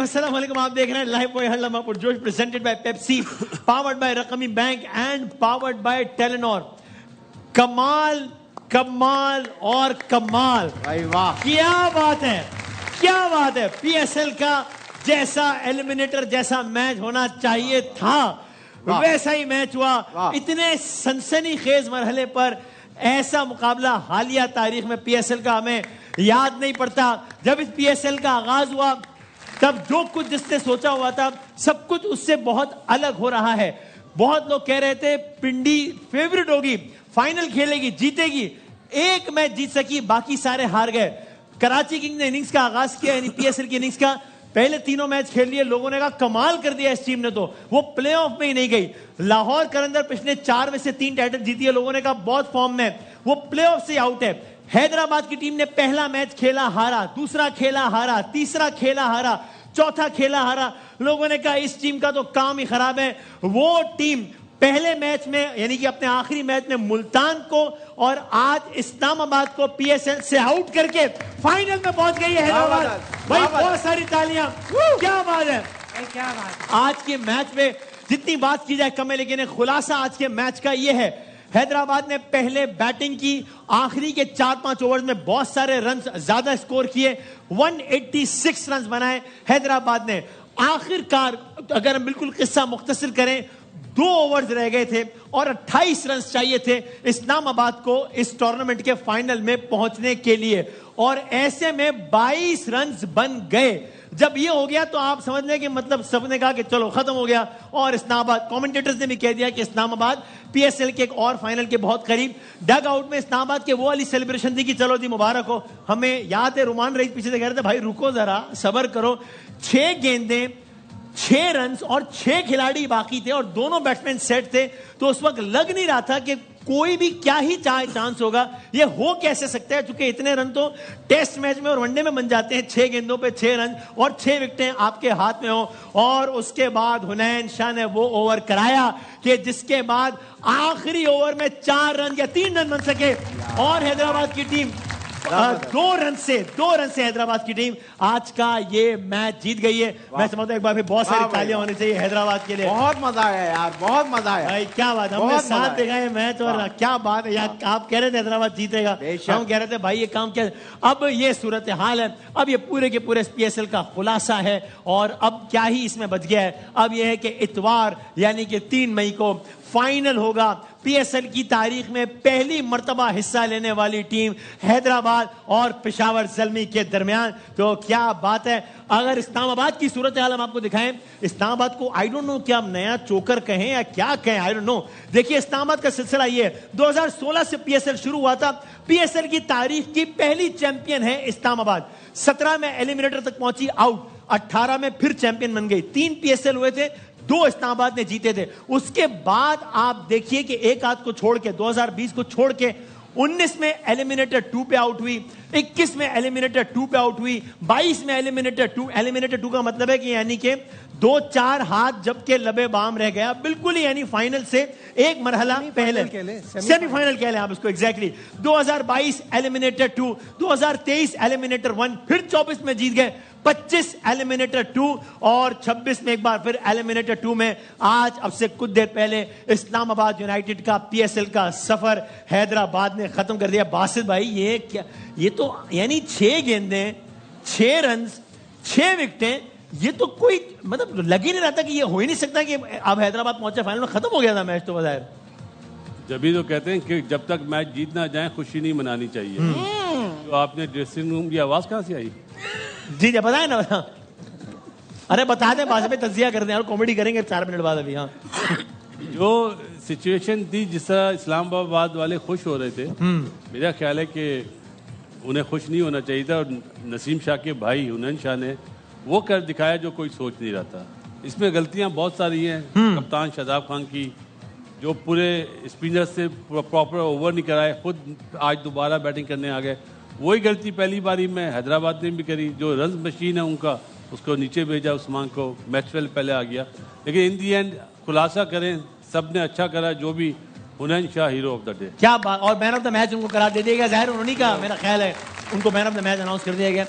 Assalamualaikum. आप देख रहे हैं लाइव बॉय हर लम्हा पुरजोश presented by Pepsi, powered by रकमी bank and powered by Telenor. कमाल कमाल और कमाल, भाई वाह, क्या बात है, क्या बात है। पीएसएल का जैसा एलिमिनेटर जैसा मैच होना चाहिए था वैसा ही मैच हुआ। इतने सनसनीखेज मरहले पर ऐसा मुकाबला हालिया तारीख में पीएसएल का हमें याद नहीं पड़ता। जब इस पीएसएल का आगाज हुआ तब जो कुछ जिसने सोचा हुआ था सब कुछ उससे बहुत अलग हो रहा है। बहुत लोग कह रहे थे पिंडी फेवरेट होगी, फाइनल खेलेगी, जीतेगी। एक मैच जीत सकी, बाकी सारे हार गए। कराची किंग्स ने इनिंग्स का आगाज किया, यानी पीएसएल की इनिंग्स का। पहले तीनों मैच खेल लिए, लोगों ने कहा कमाल कर दिया इस टीम ने, तो वो प्लेऑफ में ही नहीं गई। लाहौर कलंदर पिछले 4 में से 3 टाइटल जीती है, लोगों ने कहा बहुत फॉर्म में, वो प्लेऑफ से आउट है। हैदराबाद की टीम ने पहला मैच खेला हारा, दूसरा खेला हारा, तीसरा खेला हारा, चौथा खेला हारा। लोगों ने कहा इस टीम का तो काम ही खराब है। वो टीम पहले मैच में यानी कि अपने आखिरी मैच में मुल्तान को और आज इस्लामाबाद को पीएसएल से आउट करके फाइनल में पहुंच गई है हैदराबाद। भाई बहुत सारी तालियां, क्या बात है, क्या बात। आज के मैच में जितनी बात की जाए कम है, लेकिन खुलासा आज के मैच का यह है, हैदराबाद ने पहले बैटिंग की, आखिरी के 4-5 ओवर्स में बहुत सारे रन ज्यादा स्कोर किए, 186 रन बनाए हैदराबाद ने। आखिरकार अगर हम बिल्कुल किस्सा मुख्तसर करें, 2 ओवर्स रह गए थे और 28 रन चाहिए थे इस्लामाबाद को इस टूर्नामेंट के फाइनल में पहुंचने के लिए, और ऐसे में 22 रन बन गए। जब ये हो गया तो आप समझ लें कि मतलब सबने कहा कि चलो खत्म हो गया, और इस्लामाबाद, कमेंटेटर्स ने भी कह दिया कि इस्लामाबाद पीएसएल के एक और फाइनल के बहुत करीब। डग आउट में इस्लामाबाद के वो वाली सेलिब्रेशन थी कि चलो जी मुबारक हो। हमें याद है रुमान रईस पीछे से कह रहे थे भाई रुको जरा, सब्र करो। 6 गेंदें, 6 रन और 6 खिलाड़ी बाकी थे और दोनों बैट्समैन सेट थे, तो उस वक्त लग नहीं रहा था कि कोई भी क्या ही चांस होगा। ये हो कैसे सकता है, क्योंकि इतने रन तो टेस्ट मैच में और वनडे में बन जाते हैं। 6 गेंदों पे 6 रन और 6 विकेटें आपके हाथ में हो। और उसके बाद हुनैन शाह ने वो ओवर कराया कि जिसके बाद आखिरी ओवर में 4 रन या 3 रन बन सके और हैदराबाद की टीम 2 रन से हैदराबाद की टीम आज का ये मैच जीत गई है। मैं समझता हूं एक बार फिर बहुत सारी तालियां होनी चाहिए हैदराबाद के लिए। बहुत मजा आया यार, बहुत मजा आया भाई, क्या बात, हमने साथ देखा है मैच और क्या बात है यार। आप कह रहे थे हैदराबाद जीतेगा, हम कह रहे थे भाई ये काम क्या। अब ये सूरत हाल है, अब ये पूरे के पूरे पीएसएल का खुलासा है और अब क्या ही इसमें बच गया है। अब ये है कि इतवार यानी कि 3 मई को फाइनल होगा। पीएसएल की तारीख में पहली मर्तबा हिस्सा लेने वाली टीम हैदराबाद और पेशावर ज़ल्मी के दरमियान, तो क्या बात है। अगर इस्लामाबाद की सूरत हाल हम आपको दिखाएं, इस्लामाबाद को आई डोंट नो क्या नया चोकर कहें या क्या कहें, आई डोंट नो। देखिए इस्लामाबाद का सिलसिला ये 2016 से पीएसएल शुरू हुआ था। पीएसएल की तारीख की पहली चैंपियन है इस्लामाबाद। 17 में एलिमिनेटर तक पहुंची, आउट। 18 में फिर चैंपियन बन गई। 3 पीएसएल हुए थे, 2 इस्लामाबाद ने जीते थे। उसके बाद आप देखिए कि एक आध को छोड़ के 2020 को छोड़ के 19 में एलिमिनेटर 2 पे आउट हुई, 21 में एलिमिनेटर 2 पे आउट हुई, 22 में एलिमिनेटर 2 का मतलब है कि यानी कि 2-4 हाथ जबकि लबे बाम रह गया, बिल्कुल ही यानी फाइनल से एक मरहला पहले, सेमीफाइनल कह लें आप इसको एग्जैक्टली। 2022 एलिमिनेटर 2, 2023 एलिमिनेटर 1, फिर 24 में जीत गए, 25 एलिमिनेटर 2 और 26 में एक बार फिर एलिमिनेटर 2 में। आज अब से कुछ देर पहले इस्लामाबाद यूनाइटेड का पीएसएल का सफर हैदराबाद ने खत्म कर दिया। बासित भाई ये क्या, ये तो यानी 6 गेंदें, 6 रन, 6 विकेटें, ये तो कोई मतलब लग ही नहीं रहा था कि ये हो ही नहीं सकता कि अब हैदराबाद पहुंचा फाइनल में, खत्म हो गया था मैच तो बाहर। जब भी तो कहते हैं कि जब तक मैच जीत ना जाए खुशी नहीं मनानी चाहिए। तो आपने ड्रेसिंग रूम की आवाज कहां से आई? जी जी बताए ना, अरे बता दें, बाद में तजिया कर दें और कॉमेडी करेंगे 4 मिनट बाद अभी। हाँ, जो सिचुएशन थी, जिस तरह इस्लामाबाद वाले खुश हो रहे थे, मेरा ख्याल है कि उन्हें खुश नहीं होना चाहिए था। और नसीम शाह के भाई हुनैन शाह ने वो कर दिखाया जो कोई सोच नहीं रहा था। इसमें गलतियां बहुत सारी हैं। कप्तान शादाब खान की, जो पूरे स्पिनर से प्रॉपर ओवर नहीं कराए, खुद आज दोबारा बैटिंग करने आ गए। वही गलती पहली बारी में हैदराबाद ने भी करी। जो रन मशीन है उनका, उसको नीचे भेजा उस्मान को, मैक्सवेल पहले आ गया। लेकिन इन दी एंड खुलासा करें, सब ने अच्छा करा। जो भी Hunain Shah hero of the day. क्या बात। और मैन ऑफ द मैच उनको करार दे दिया गया। जाहिर उन्होंने कहा, मेरा ख्याल है उनको man of the match announce कर दिया गया।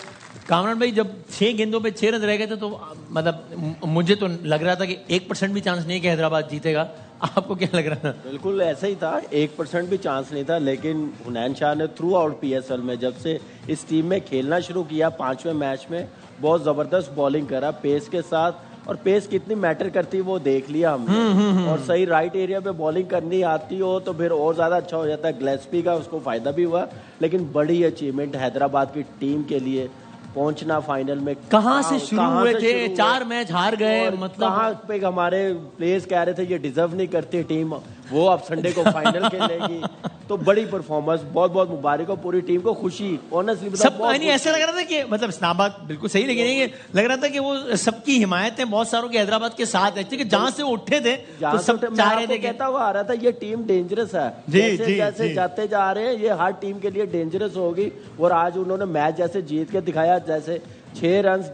कामरान भाई, जब 6 गेंदों पे 6 रन रह गए थे तो मतलब मुझे तो लग रहा था कि 1% भी चांस नहीं कि हैदराबाद जीतेगा। आपको क्या लग रहा था? बिल्कुल ऐसा ही था, 1% भी चांस नहीं था। लेकिन हुनैन शाह ने थ्रू आउट पीएसएल में जब से इस टीम में खेलना शुरू किया, 5वें मैच में बहुत जबरदस्त बॉलिंग करा पेस के साथ। और पेस कितनी मैटर करती है वो देख लिया हमने। और सही राइट एरिया पे बॉलिंग करनी आती हो तो फिर और ज्यादा अच्छा हो जाता है। ग्लेस्पी का उसको फायदा भी हुआ। लेकिन बड़ी अचीवमेंट हैदराबाद की टीम के लिए, पहुंचना फाइनल में। कहां से शुरू हुए थे, 4 मैच हार गए। मतलब कहां पे हमारे प्लेयर्स कह रहे थे ये डिजर्व नहीं करती टीम, वो अब संडे को फाइनल खेलेगी। तो बड़ी परफॉर्मेंस, बहुत बहुत मुबारक हो पूरी टीम को। खुशी ऑनेस्टली सब नहीं, ऐसा लग रहा था कि मतलब इस्लामाबाद बिल्कुल सही, लेकिन ये लग रहा था कि वो सबकी हिमायत है बहुत सारों के हैदराबाद के साथ है, क्योंकि जहां से वो उठे थे तो सब चाह रहे थे। कहता हुआ आ रहा था ये टीम डेंजरस है, जैसे जाते जा रहे हैं ये हर टीम के लिए डेंजरस होगी। और आज उन्होंने मैच जैसे जीत के दिखाया, जैसे 6 रन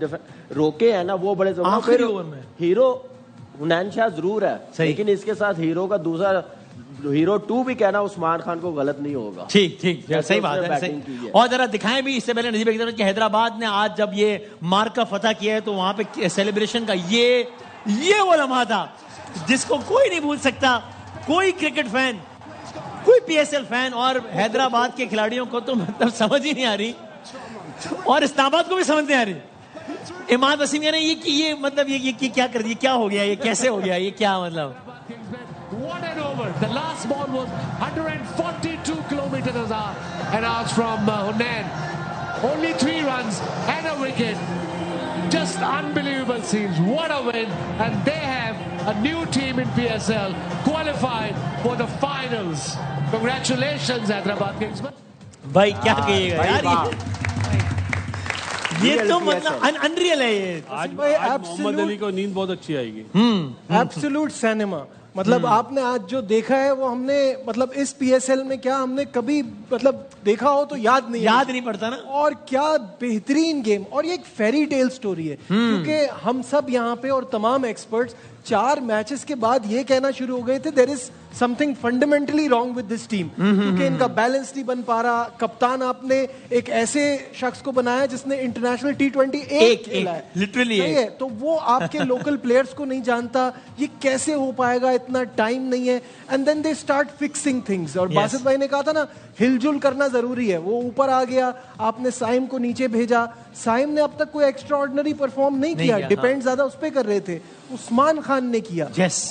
रोके हैं ना, वो बड़े आखिरी ओवर में। हीरो हुनैन शाह जरूर है, लेकिन इसके साथ हीरो का दूसरा हीरो 2 भी कहना उस्मान खान को गलत नहीं होगा। ठीक ठीक, सही बात है, सही। और जरा दिखाएं भी इससे पहले नजीब एक तरह कि हैदराबाद ने आज जब ये मार्क का फतह किया है तो वहां पे सेलिब्रेशन का ये वो लम्हा था जिसको कोई नहीं भूल सकता। कोई क्रिकेट फैन, कोई पीएसएल फैन और हैदराबाद के खिलाड़ियों को तो मतलब समझ ही नहीं आ रही, और इस्लामाबाद को भी समझ नहीं आ रही। इमाद वसीम यानी ये मतलब ये क्या कर दिया, क्या हो गया, ये कैसे हो गया, ये क्या मतलब। What an over. The last ball was 142 kilometers an hour from Hunan. Only 3 runs and a wicket. Just unbelievable scenes. What a win. And they have a new team in PSL qualified for the finals. Congratulations, Hyderabad Kings. भाई क्या कहिएगा यार, ये तो मतलब unreal है ये। आज मोहम्मद अली को नींद बहुत अच्छी आएगी। Absolute cinema. मतलब आपने आज जो देखा है वो हमने मतलब इस पीएसएल में क्या हमने कभी मतलब देखा हो तो याद नहीं पड़ता ना। और क्या बेहतरीन गेम, और ये एक फेरी टेल स्टोरी है। क्योंकि हम सब यहाँ पे और तमाम एक्सपर्ट्स 4 मैचेस के बाद ये कहना शुरू हो गए थे there is something fundamentally wrong with this team, क्योंकि इनका बैलेंस नहीं बन पा रहा। कप्तान आपने एक ऐसे शख्स को बनाया जिसने इंटरनेशनल T20 एक खेला है, लिटरली है, तो वो आपके लोकल प्लेयर्स को नहीं जानता, ये कैसे हो पाएगा, इतना टाइम नहीं है। And then they start fixing things. और बासित भाई ने कहा था ना हिलजुल करना जरूरी है, वो ऊपर आ गया, आपने साइम को नीचे भेजा। साइम ने अब तक कोई एक्स्ट्रा ऑर्डिनरी परफॉर्म नहीं किया, डिपेंड ज्यादा उस पर कर रहे थे, उस्मान खान ने किया।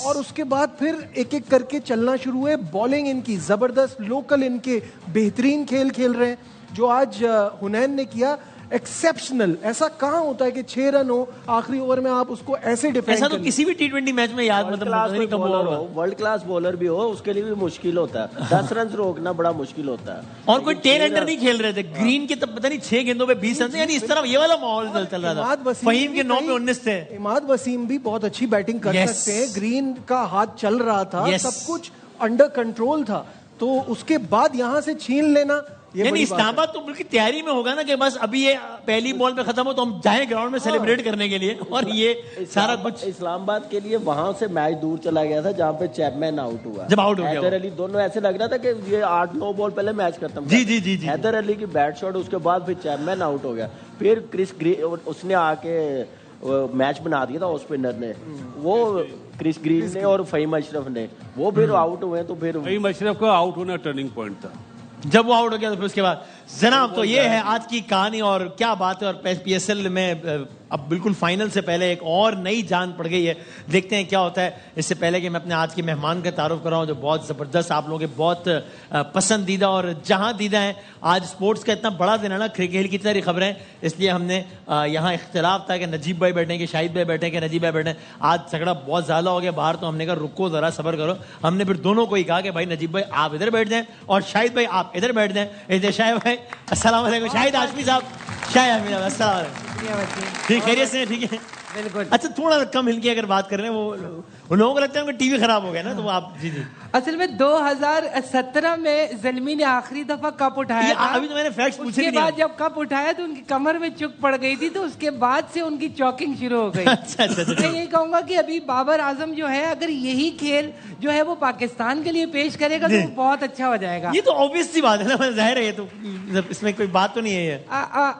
और उसके बाद फिर एक एक करके चलना शुरू हुए। बॉलिंग इनकी जबरदस्त, लोकल इनके बेहतरीन खेल रहे हैं। जो आज हुनैन ने किया एक्सेप्शनल। ऐसा कहाँ होता है कि 6 रन हो आखिरी ओवर में आप उसको ऐसे डिफेंड। ऐसा तो किसी भी T20 मैच में याद मतलब वर्ल्ड क्लास बॉलर भी हो उसके लिए भी मुश्किल होता है। 10 रन रोकना बड़ा मुश्किल होता है। और कोई टेल एंडर नहीं खेल रहे थे। ग्रीन के तब पता नहीं 6 गेंदों पे 20 रन, यानी इस तरह ये वाला माहौल चल रहा था। फहीम के 9 पे 19 थे। इमाद वसीम भी बहुत अच्छी बैटिंग कर सकते हैं। ग्रीन का हाथ चल रहा था, सब कुछ अंडर कंट्रोल था। तो उसके बाद यहाँ से छीन लेना, यानी इस्लामाबाद तो बिल्कुल तैयारी में होगा ना कि बस अभी ये पहली बॉल पे खत्म हो तो हम जाएं ग्राउंड में सेलिब्रेट करने के लिए। और ये सारा कुछ इस्लामाबाद के लिए वहां से मैच दूर चला गया था जहां पे चैपमैन आउट हुआ। जब आउट हो गया हैदर अली, दोनों ऐसे लग रहा था कि ये 8-9 बॉल पहले मैच खत्म। जी। हैदर अली की बैट शॉट, उसके बाद फिर चैपमैन आउट हो गया। फिर क्रिस ग्रीन उसने आके मैच बना दिया था स्पिनर ने, वो क्रिस ग्रीन ने और फहीम अशरफ ने, वो फिर आउट हुए। तो फिर फहीम अशरफ का आउट होना टर्निंग पॉइंट था। जब वो आउट हो गया तो फिर उसके बाद जनाब, तो ये है आज की कहानी। और क्या बात है। और पीएसएल में अब बिल्कुल फाइनल से पहले एक और नई जान पड़ गई है। देखते हैं क्या होता है। इससे पहले कि मैं अपने आज के मेहमान का तारुफ कर रहा हूं, जो बहुत जबरदस्त, आप लोगों के बहुत पसंदीदा और जहां दीदा है। आज स्पोर्ट्स का इतना बड़ा दिन है ना, क्रिकेट की सारी खबरें, इसलिए हमने यहाँ इख्तिलाफ था कि नजीब भाई बैठे कि शाहिद भाई बैठे कि नजीब भाई बैठे। आज झगड़ा बहुत ज्यादा हो गया बाहर, तो हमने कहा रुको जरा सब्र करो। हमने फिर दोनों को ही कहा कि भाई नजीब भाई आप इधर बैठ जाएं और शाहिद भाई आप इधर बैठ जाएं। शाहिद भाई अस्सलाम वालेकुम। शाहिद हाशमी साहब, शाहिद हाशमी साहब अस्सलाम वालेकुम। कैसी हैं बच्ची? ठीक, खैरियत से हैं, ठीक है। बिल्कुल। अच्छा, थोड़ा कम हिल के अगर बात कर रहे हैं, वो लोगों को लगता है उनका टीवी खराब हो गया ना, तो वो आप जी जी असल में 2017 में ज़ल्मी ने आखिरी दफा कप उठाया था। अभी तो मैंने फैक्ट्स पूछे उसके भी नहीं बाद जब कप उठाया तो उनकी कमर में चुक पड़ गई थी, तो उसके बाद से उनकी चॉकिंग शुरू हो गई। अच्छा अच्छा अच्छा। मैं यही कहूंगा कि अभी बाबर आजम जो है, अगर यही खेल जो है वो पाकिस्तान के लिए पेश करेगा तो वो बहुत अच्छा हो जाएगा। ये तो ऑब्वियस सी बात है ना, जाहिर है, ये तो इसमें कोई बात तो नहीं है ये।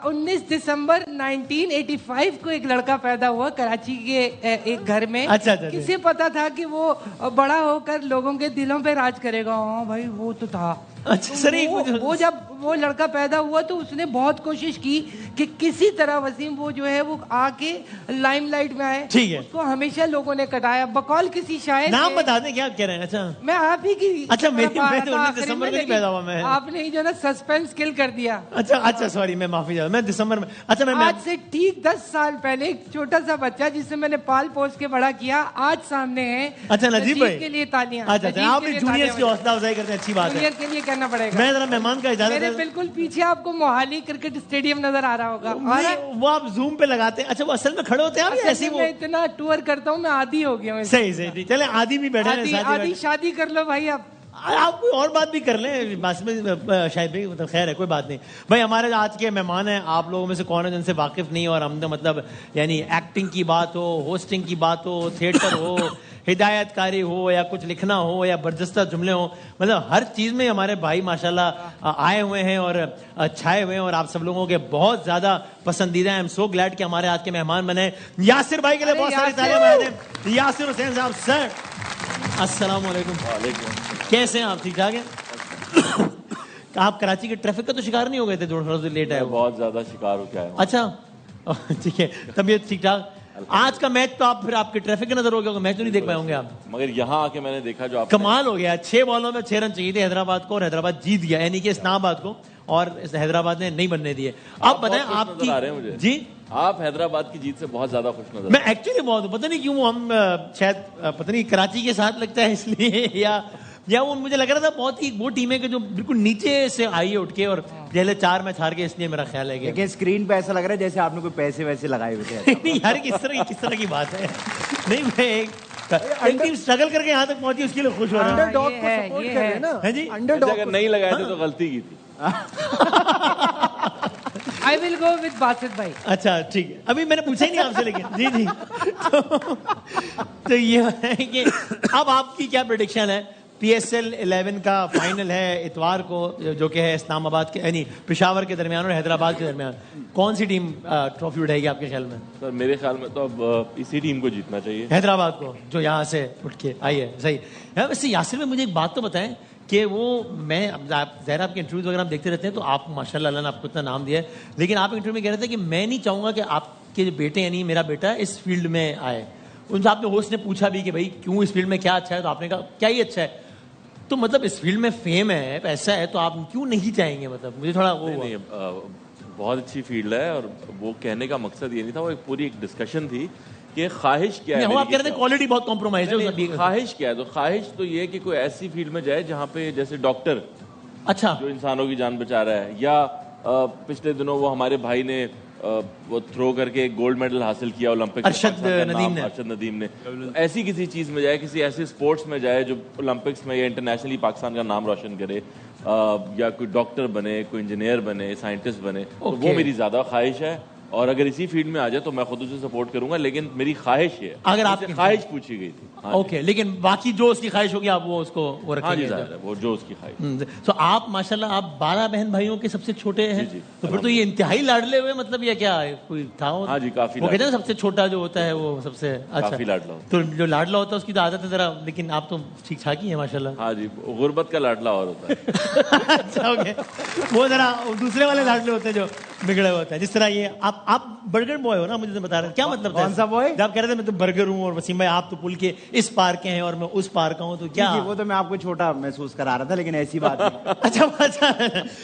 19 दिसंबर 1985 को एक लड़का पैदा हुआ कराची के एक घर में। अच्छा, अच्छा, किसे पता था कि वो बड़ा होकर लोगों के दिलों पे राज करेगा? हाँ भाई, वो तो था। अच्छा सर, वो जब वो लड़का पैदा हुआ तो उसने बहुत कोशिश की कि किसी तरह वसीम वो जो है वो आके लाइमलाइट में आए। ठीक है। उसको हमेशा लोगों ने कटाया बकौल किसी शायर नाम के। बता दें क्या कह रहे हैं? अच्छा, मैं आप ही की अच्छा, मैं तो 19 आखिरी दिसंबर में, को नहीं लेकिन पैदा हुआ मैं। आपने ही जो ना सस्पेंस किल कर दिया। अच्छा अच्छा, सॉरी, मैं माफी चाहता हूं, मैं दिसंबर में। अच्छा, मैं आज से ठीक 10 साल पहले एक छोटा सा बच्चा जिसे मैंने पाल पोस के बड़ा किया, आज सामने है। अच्छा, नजीब भाई के लिए तालियां। अच्छा अच्छा, आप भी जूनियर्स की हौसला अफजाई करते हैं, अच्छी बात है। जूनियर के लिए करना पड़ेगा। मैं जरा मेहमान का इजाजत मेरे है। बिल्कुल पीछे आपको मोहाली क्रिकेट स्टेडियम नजर आ रहा होगा। और नहीं, वो आप जूम पे लगाते हैं। अच्छा, वो असल में खड़े होते हैं आप या ऐसे ही वो? मैं इतना टूर करता हूँ, मैं आदी हो गया हूँ। सही सही ठीक। चले, आदि भी बैठे हैं, आदी साथ ही आदी बैठे। शादी कर लो भाई आप। आप कोई और बात भी कर लें बस में, शायद भाई, मतलब खैर है, कोई बात नहीं। भाई, हमारे आज के मेहमान हैं, आप लोगों में से कौन है जिनसे वाकिफ नहीं है? और हमने मतलब यानी एक्टिंग की बात हो, होस्टिंग की बात हो, थिएटर हो, हिदायतकारी हो, या कुछ लिखना हो, या बरजस्ता जुमले हो, मतलब हर चीज में हमारे भाई माशाल्लाह आए हुए हैं और छाए हुए हैं, और आप सब लोगों के बहुत ज्यादा पसंदीदा। आई एम सो ग्लैड कि हमारे आज के मेहमान बने। यासिर भाई के लिए बहुत सारी तालियां बजा दें। यासिर हुसैन साहब, सर अस्सलाम वालेकुम। कैसे हैं आप? ठीक ठाक हैं? आप कराची के ट्रैफिक का तो शिकार नहीं हो गए थे? थोड़ा सा लेट आए हो। बहुत ज्यादा शिकार हो गया है। अच्छा ठीक है, तबीयत ठीक ठाक। आज का मैच तो आप फिर आपके ट्रैफिक के नजर हो गया, मैच तो नहीं देख पाए होंगे आप। मगर यहाँ आके मैंने देखा जो आप कमाल हो गया, 6 बॉलों में 6 रन चाहिए थे हैदराबाद को, और हैदराबाद जीत गया, यानी कि इस्लामाबाद को, और हैदराबाद ने नहीं बनने दिए। आप बताएं, आपकी आ रहे हैं मुझे जी, आप हैदराबाद की जीत से बहुत ज्यादा खुश नजर। मैं एक्चुअली बहुत, पता नहीं क्यों हम शायद पता नहीं कराची के साथ लगता है इसलिए, या वो मुझे लग रहा था बहुत ही वो टीम है कि जो बिल्कुल नीचे से आई है उठ के, और पहले 4 मैच हार के, इसलिए मेरा ख्याल है कि लेकिन स्क्रीन पे ऐसा लग रहा है जैसे आपने कोई पैसे वैसे लगाए हुए थे। नहीं यार, किस तरह की बात है? नहीं, मैं एक टीम स्ट्रगल करके यहाँ तक पहुंची, उसके लिए खुश हो रहा हूँ। अंडरडॉग ये को है, सपोर्ट ये कर रहे है। हैं ना। है जी? अंडरडॉग अगर नहीं लगाए थे तो गलती की थी। आई विल गो विद बासित भाई। अच्छा ठीक है, अभी मैंने पूछा ही नहीं आपसे, लेकिन जी जी तो ये है कि अब आपकी क्या प्रेडिक्शन है? PSL 11 का फाइनल है इतवार को, जो कि है इस्लामाबाद के यानी पेशावर के दरमियान और हैदराबाद के दरमियान। कौन सी टीम ट्रॉफी उठाएगी आपके ख्याल में? सर मेरे ख्याल में तो अब इसी टीम को जीतना चाहिए, हैदराबाद को, जो यहाँ से उठ के आई है। सही है। वैसे यासिर में मुझे एक बात तो बताएं कि वो, मैं ज़ाहिर आपके इंटरव्यूज वगैरह हम देखते रहते हैं, तो आप माशाल्लाह अल्लाह ने आपको इतना नाम दिया है, लेकिन आप इंटरव्यू में कह रहे थे कि मैं नहीं चाहूँगा कि आपके जो बेटे यानी मेरा बेटा इस फील्ड में आए। उनसे आपने होस्ट ने पूछा भी कि भाई क्यों, इस फील्ड में क्या अच्छा है? तो आपने कहा क्या ही अच्छा है। तो मतलब इस फील्ड में फेम है, पैसा है, तो आप क्यों नहीं चाहेंगे? मतलब मुझे थोड़ा वो नहीं, बहुत अच्छी फील्ड है, और वो कहने का मकसद ये नहीं था, वो एक पूरी एक डिस्कशन थी कि ख्वाहिश क्या है। आप कह रहे थे क्वालिटी बहुत कॉम्प्रोमाइज है उसमें। ख्वाहिश क्या है? तो ख्वाहिश तो ये है कि कोई ऐसी फील्ड में जाए जहाँ पे जैसे डॉक्टर अच्छा जो इंसानों की जान बचा रहा है, या पिछले दिनों वो हमारे भाई ने वो थ्रो करके गोल्ड मेडल हासिल किया ओलंपिक, अरशद नदीम ने। ऐसी किसी चीज में जाए, किसी ऐसे स्पोर्ट्स में जाए जो ओलंपिक्स में या इंटरनेशनली पाकिस्तान का नाम रोशन करे, या कोई डॉक्टर बने, कोई इंजीनियर बने, साइंटिस्ट बने, तो वो मेरी ज्यादा ख्वाहिश है। और अगर इसी फील्ड में आ जाए तो मैं खुद उसे सपोर्ट करूंगा, लेकिन मेरी ख्वाहिश है। अगर आपकी ख्वाहिश पूछी गई थी। हाँ ओके, लेकिन बाकी जो उसकी ख्वाहिश होगी आप वो उसको वो रखेंगे। हाँ जी, वो जो उसकी ख्वाहिश। तो आप माशाल्लाह आप 12 बहन भाइयों के सबसे छोटे हैं। जी, तो फिर तो ये इंतहाई लाडले हुए, मतलब ये क्या है, कोई था? हाँ जी, काफी। वो कहते हैं सबसे छोटा जो होता है वो सबसे अच्छा, काफी लाडला होता तो जो लाडला होता है उसकी तो आदत है जरा, लेकिन आप तो ठीक ठाक ही है माशाल्लाह। हाँ जी, गुर्बत का लाडला और होता है। अच्छा ओके, वो जरा दूसरे वाले लाडले होते हैं जो बिगड़े होते हैं, जिस तरह ये आप बर्गर बॉय हो ना, मुझे तो बता रहे हैं क्या मतलब कौन सा बॉय? जब आप कह रहे थे मैं तो बर्गर हूँ, और वसीम भाई आप तो पुल के इस पार के हैं और मैं उस पार का हूँ, तो क्या? वो तो मैं आपको छोटा महसूस करा रहा था, लेकिन ऐसी बात नहीं। अच्छा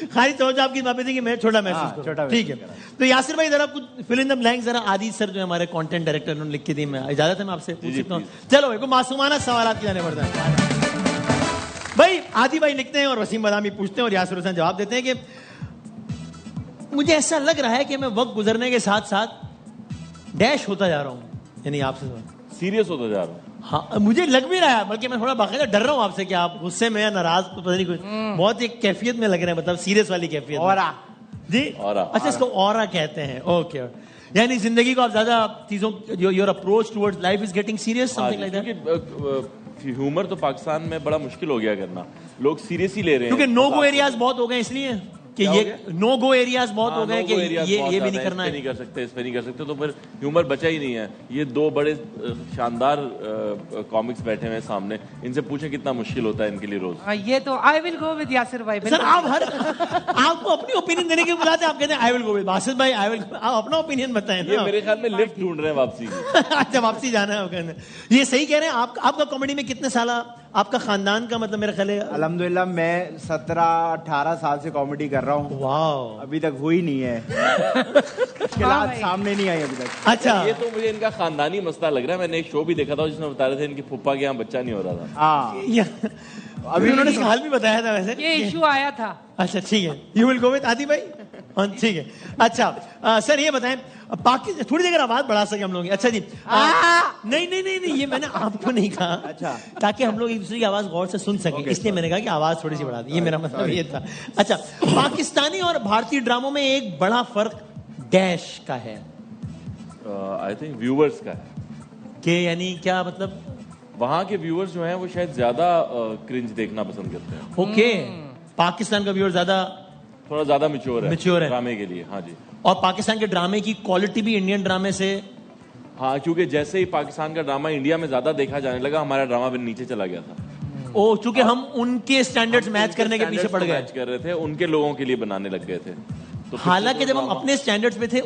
खाली तो आपकी बात थी कि मैं छोटा महसूस करूं। छोटा ठीक है। तो यासिर भाई जरा कुछ फिल इन द ब्लैंक्स जरा आदि सर जो हमारे कंटेंट डायरेक्टर उन्होंने लिख के दी, मैं इजाजत है मैं आपसे पूछ सकता हूँ? चलो एक मासूमाना सवाल की जाने पड़ता है भाई। आदि भाई लिखते हैं और वसीम बदामी पूछते हैं और यासिर हुसैन जवाब देते हैं कि मुझे ऐसा लग रहा है कि मैं वक्त गुजरने के साथ साथ डैश होता जा रहा हूँ, यानी आपसे सीरियस होता जा रहा हूँ। हाँ, मुझे लग भी रहा है, बल्कि मैं थोड़ा बाकायदा डर रहा हूँ आपसे कि आप गुस्से में या नाराज, पता नहीं कुछ बहुत एक कैफियत में लग रहे हैं, मतलब सीरियस वाली कैफियत। ऑरा जी, ऑरा। अच्छा, इसको ऑरा कहते हैं। ओके, यानी जिंदगी को आप ज्यादा चीजों, your approach towards life is getting serious, something like that. क्योंकि ह्यूमर तो पाकिस्तान में बड़ा मुश्किल हो गया करना, लोग सीरियस ही ले रहे हैं। क्योंकि नो गो एरियाज बहुत हो गए, इसलिए कि ये नो गो एरियाज बहुत हो गए कि ये भी नहीं करना है, नहीं कर सकते, इस पे नहीं कर सकते, तो फिर ह्यूमर बचा ही नहीं है। ये दो बड़े शानदार कॉमिक्स बैठे हुए हैं सामने, इनसे पूछें कितना मुश्किल होता है इनके लिए रोज। ये तो आई विल गो विद यासिर भाई। सर आप आपको अपनी ओपिनियन देने के बुलाते हैं, आप कहते हैं I will go with Basit भाई, आई विल, आप अपना ओपिनियन बताएं ना। ये मेरे ख्याल में लिफ्ट ढूंढ रहे हैं वापसी की। अच्छा, वापसी जाना है। ये सही कह रहे हैं। आपका कॉमेडी में कितने साल, आपका खानदान का, मतलब मेरा ख्याल है अल्हम्दुलिल्लाह मैं 17-18 साल से कॉमेडी कर रहा हूँ। वाह, अभी तक हुई नहीं है, मुश्किलात सामने नहीं आई अभी तक। अच्छा, ये तो मुझे इनका खानदानी मसला लग रहा है। मैंने एक शो भी देखा था जिसमें बता रहे थे इनकी फुप्पा के यहाँ बच्चा नहीं हो रहा था। हाँ, अभी उन्होंने सवाल भी बताया था वैसे, ये इशू आया था। अच्छा ठीक है, यू विल गो विद आदि भाई। हाँ ठीक है। अच्छा सर ये बताएं, पाकिस्तान, थोड़ी देर आवाज बढ़ा सके हम लोग। अच्छा जी, नहीं, ये मैंने आपको नहीं कहा। अच्छा, ताकि हम लोग एक दूसरे की आवाज गौर से सुन सके, इसलिए मैंने कहा कि आवाज थोड़ी सी बढ़ा दी, ये मेरा मतलब ये था। अच्छा, पाकिस्तानी और भारतीय ड्रामों में एक बड़ा फर्क डैश का है, आई थिंक व्यूअर्स का है। कि यानी क्या मतलब? वहाँ के व्यूअर्स जो हैं वो शायद ज्यादा क्रिंज देखना पसंद करते हैं। ओके, पाकिस्तान का व्यूअर ज्यादा, थोड़ा ज्यादा मैच्योर है ड्रामे के लिए। हाँ जी, और पाकिस्तान के ड्रामे की क्वालिटी भी इंडियन ड्रामे से, हाँ, क्योंकि जैसे ही पाकिस्तान का ड्रामा इंडिया में ज्यादा देखा जाने लगा, हमारा ड्रामा भी नीचे चला गया था। ओ, चूंकि हम उनके स्टैंडर्ड्स मैच करने के पीछे पड़ गए, मैच कर रहे थे, उनके लोगों के लिए बनाने लग गए थे। तो हालांकि जब हम अपने स्टैंडर्ड्स पे थे,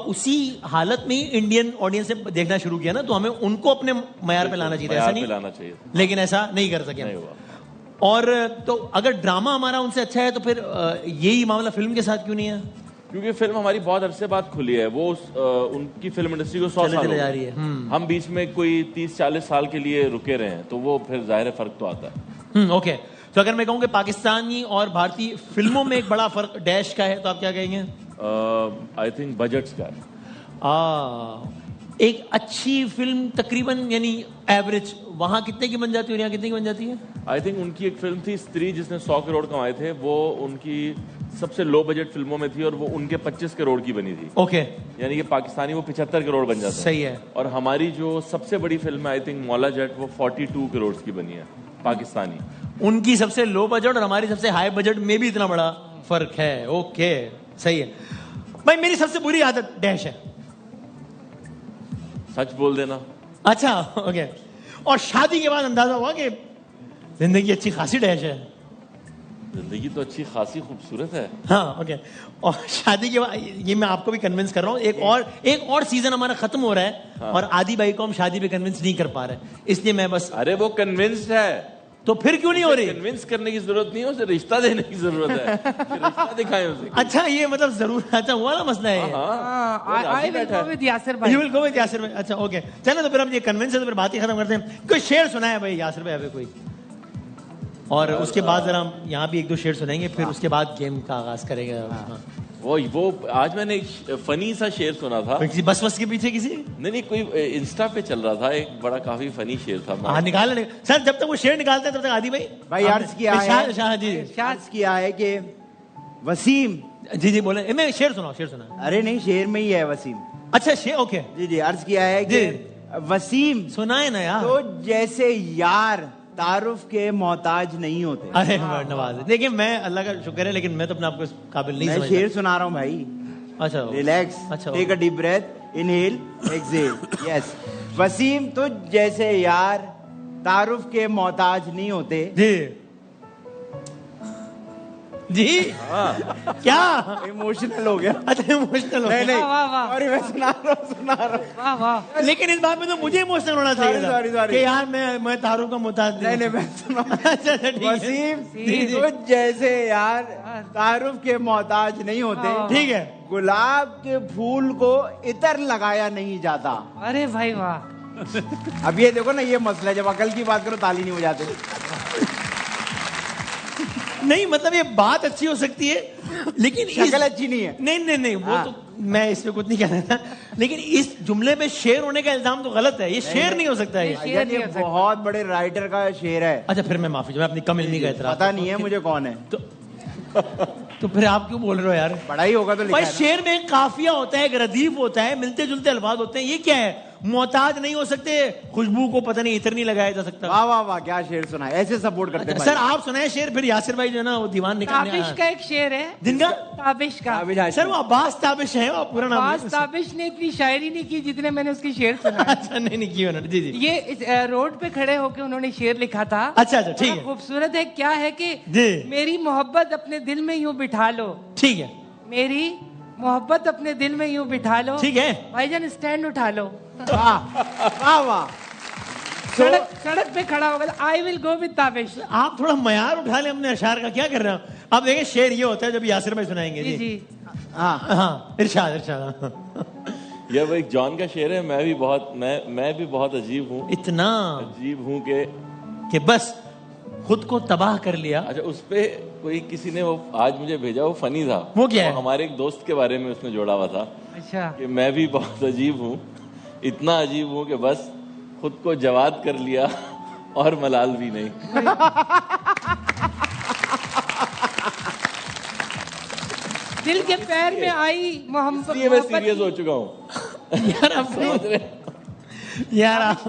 उसी हालत में ही इंडियन ऑडियंस से देखना शुरू किया ना, तो हमें उनको अपने मयार पे लाना चाहिए, ऐसा नहीं लाना चाहिए, लेकिन ऐसा नहीं कर सके नहीं हुआ। और तो अगर ड्रामा हमारा उनसे अच्छा है, तो फिर यही मामला फिल्म के साथ क्यों नहीं है? क्योंकि फिल्म हमारी बहुत अरसे बाद खुली है, वो उनकी फिल्म इंडस्ट्री को 100 साल चले जा रही है। हम बीच में कोई 30-40 साल के लिए रुके रहे हैं, तो वो फिर जाहिर फर्क तो आता है। ओके, तो अगर मैं कहूँ कि पाकिस्तानी और भारतीय फिल्मों में एक बड़ा फर्क डैश का है, तो आप क्या कहेंगे? आई थिंक बजट्स का है। एक अच्छी फिल्म तकरीबन यानी एवरेज वहां कितने की बन जाती है और यहाँ कितने की बन जाती है? आई थिंक उनकी एक फिल्म थी स्त्री, जिसने 100 करोड़ कमाए थे, वो उनकी सबसे लो बजट फिल्मों में थी, और वो उनके 25 करोड़ की बनी थी। ओके, यानी कि पाकिस्तानी वो 75 करोड़ बन जाता है। सही है। और हमारी जो सबसे बड़ी फिल्म है आई थिंक मौला जट, वो 42 करोड़ की बनी है पाकिस्तानी। उनकी सबसे लो बजट और हमारी सबसे हाई बजट में भी इतना बड़ा फर्क है। ओके, सही है भाई। मेरी सबसे बुरी आदत डैश है। सच बोल देना। अच्छा, ओके। और शादी के बाद अंदाजा हुआ कि जिंदगी अच्छी खासी डैश है। जिंदगी तो अच्छी खासी खूबसूरत है। हाँ, ओके। और शादी के बाद, ये मैं आपको भी कन्विंस कर रहा हूँ, एक और सीजन हमारा खत्म हो रहा है। हाँ। और आदि भाई को हम शादी पे कन्विंस नहीं कर पा रहे, इसलिए मैं बस, अरे वो कन्विंस्ड है, तो फिर क्यों नहीं हो रही? कन्विंस करने की जरूरत नहीं है, उसे रिश्ता देने की जरूरत है। रिश्ता दिखाएं उसे। अच्छा, ये मतलब जरूर, अच्छा हुआ ना मसला है। I will go with Yasir भाई। You will go with Yasir भाई। अच्छा, ओके, चलो तो फिर हम ये कन्विंस है, तो फिर बात ही खत्म करते हैं। कोई शेर सुनाए भाई यासिर भाई अभी कोई, और उसके बाद जरा हम यहाँ भी 1-2 शेर सुनाएंगे, फिर उसके बाद गेम का आगाज करेंगे। वो आज मैंने एक फनी सा शेर सुना था। बस के पीछे किसी, नहीं, कोई इंस्टा पे चल रहा था, एक बड़ा काफी फनी शेर था। हाँ, निकाल सर, जब तक वो शेर निकालते हैं तब तक आदि भाई अर्ज किया है कि वसीम, जी बोले, मैं शेर सुना। अरे नहीं, शेर में ही है वसीम। अच्छा, शेर, ओके जी, अर्ज किया है कि वसीम सुनाए ना यार, तो जैसे यार तारुफ के मोहताज नहीं होते। अरे नवाज, देखिए मैं अल्लाह का शुक्र है, लेकिन मैं तो अपने आप को काबिल नहीं समझता। शेर सुना रहा हूँ भाई। अच्छा, relax, take a deep breath, inhale, exhale. Yes, Wasim तो जैसे यार तारुफ के मोहताज नहीं होते। जी क्या इमोशनल हो गया? अच्छा, इमोशनल हो गया। नहीं, वाह वाह, और मैं सुना रहा हूँ। वाह। लेकिन इस बात में तो मुझे इमोशनल होना चाहिए था सॉरी। कि यार मैं तारुफ का मोहताज नहीं, मैं सुना। अच्छा, ठीक है। वसीम तो जैसे यार तारुफ के मोहताज नहीं होते। ठीक है। गुलाब के फूल को इतर लगाया नहीं जाता। अरे भाई वाह। अब ये देखो ना, ये मसला है, जब अकल की बात करो ताली नहीं बजाते। नहीं मतलब ये बात अच्छी हो सकती है लेकिन शक्ल अच्छी नहीं है। नहीं वो तो मैं इसमें कुछ नहीं कह रहा था, लेकिन इस जुमले में शेर होने का इल्जाम तो गलत है। ये शेर नहीं हो सकता है। शेर नहीं हो सकता। बहुत बड़े राइटर का शेर है। अच्छा फिर मैं माफी, मैं अपनी कम इल्मी का एतराफ पता नहीं है मुझे कौन है। तो फिर आप क्यों बोल रहे हो यार? बड़ा ही होगा तो लिखा भाई है ना। शेर में एक काफिया होता है, एक रदीफ होता है, मिलते जुलते अल्फाज होते हैं। ये क्या है? मोहताज नहीं हो सकते, खुशबू को पता नहीं इतर नहीं लगाया जा सकता। वाह वाह वाह, क्या शेर सुना है, ऐसे सपोर्ट करते हैं सर आप सुनाए शेर, फिर यासिर भाई जो है ना वो दीवान निकालने ताबिश का एक शेर है। जिनका? ताबिश का। सर वो अब्बास ताबिश है, वो पूरा नाम अब्बास ताबिश ने इतनी शायरी नहीं की जितने मैंने उसके शेर सुना। अच्छा नहीं की उन्होंने। जी जी ये रोड पे खड़े होके उन्होंने शेर लिखा था। अच्छा ठीक है, खूबसूरत है। क्या है कि जी। मेरी मोहब्बत अपने दिल में यूं बिठा लो। ठीक है, मेरी मोहब्बत अपने दिल में यूं बिठा लो। ठीक है भाईजान स्टैंड उठा लो। वाह वाह। सड़क पे खड़ा होगा। आई विल गो विद ताबिश। आप थोड़ा मयार उठा ले अपने अशार का, क्या कर रहे हो? अब देखिए शेर ये होता है जब यासिर भाई सुनाएंगे। जी जी हाँ इरशाद। ये वो एक जॉन का शेर है। मैं भी बहुत अजीब हूँ। इतना अजीब हूँ कि बस खुद को तबाह कर लिया। अच्छा, उस पे कोई किसी ने वो आज मुझे भेजा, वो फनी था। वो क्या है? हमारे एक दोस्त के बारे में उसने जोड़ा हुआ था अच्छा कि मैं भी बहुत अजीब हूँ, इतना अजीब हूँ कि बस खुद को जवाद कर लिया और मलाल भी नहीं। दिल के पैर में आई मोहब्बत। इसलिए मैं सीरियस हो चुका हूँ। यार आप समझ रहे यार आप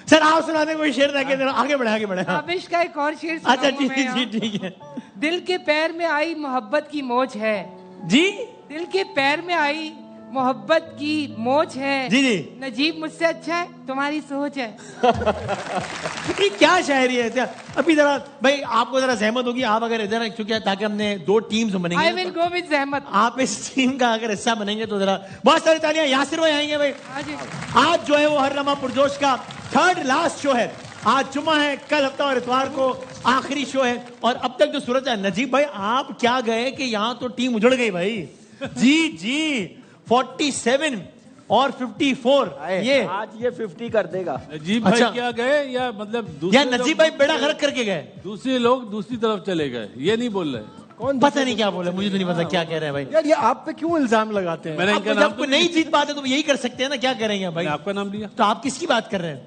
सर आप सुना दें कोई शेर ताकि आगे बढ़े। ताबिश का एक और शेर अच्छा सुनाऊंगा मैं यहाँ। ठीक है दिल के पैर में आई मोहब्बत की मोच है। जी दिल के पैर में आई मोहब्बत की मोच है। जी जी। नजीब मुझसे अच्छा है तुम्हारी सोच है। ये क्या शायरी है? अभी जरा भाई आपको जरा सहमत होगी, आप अगर इधर चुके ताकि हमने 2 टीम्स बनेंगे। I will go with Zahmat. आप इस टीम का अगर हिस्सा बनेंगे तो जरा बहुत सारी तालियां यासिर भाई आएंगे भाई। आज जो है वो हर लम्हा पुरजोश का 3rd लास्ट शो है। आज जुम्मा है, कल हफ्ता और इतवार को आखिरी शो है। और अब तक जो सूरत है, नजीब भाई आप क्या गए कि यहाँ तो टीम उजड़ गई भाई। जी 47 और 54 ये आज ये 50 कर देगा। नजीब भाई अच्छा। क्या गए या मतलब या नजीब भाई बेड़ा गर्क करके गए? दूसरे लोग दूसरी तरफ चले गए, ये नहीं बोल रहे। कौन पता नहीं क्या बोले, मुझे तो नहीं पता क्या कह रहे हैं भाई। यार ये आप पे क्यों इल्जाम लगाते हैं? मैंने अब इनका तो नाम जब कोई नहीं जीत पाते तो यही कर सकते हैं ना, क्या करेंगे भाई? मैंने आपका नाम लिया। तो आप किसकी बात कर रहे हैं?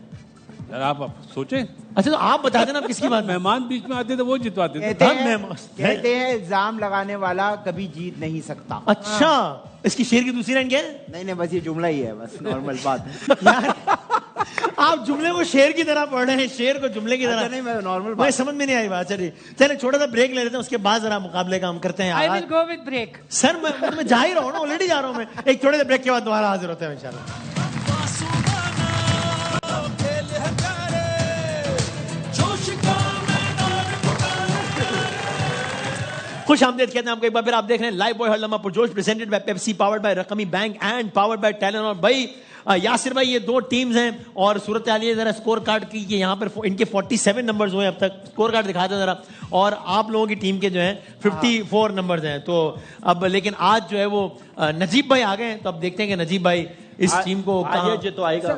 यार आप सोचे, अच्छा तो आप बता देना आप किसकी बात में। मेहमान बीच में आते थे वो जितवाते थे। कहते हैं इल्जाम लगाने वाला कभी जीत नहीं सकता। अच्छा इसकी शेर की दूसरी लाइन क्या है? नहीं बस ये जुमला ही है, बस नॉर्मल बात। यार आप जुमले को शेर की तरह पढ़ रहे हैं, शेर को जुमले की तरह। अच्छा, नहीं मैं नॉर्मल मुझे समझ में नहीं आई बात। चलिए छोटा सा ब्रेक ले लेते हैं, उसके बाद जरा मुकाबले का हम करते हैं। I will go with break. Sir मैं जा ही रहा हूँ ना, ऑलरेडी जा रहा हूँ मैं। एक छोटे से ब्रेक के बाद दोबारा हाजिर होते हैं इंशाल्लाह। खुश आमदेद कहते हैं आपको एक बार फिर। आप देख रहे हैं लाइव बॉय हर लम्हा पुरजोश presented by Pepsi, powered by रकमी bank and powered by Telenor. भाई यासिर भाई ये 2 टीम्स हैं और सूरत हाल जरा स्कोर कार्ड की कि यहाँ पर इनके 47 नंबर्स हुए अब तक। स्कोर कार्ड दिखा दो जरा। और आप लोगों की टीम के जो है 54 नंबर्स हैं। तो अब लेकिन आज जो है वो नजीब भाई आ गए हैं, तो अब देखते हैं कि नजीब भाई इस टीम को आज ये जितवाएगा।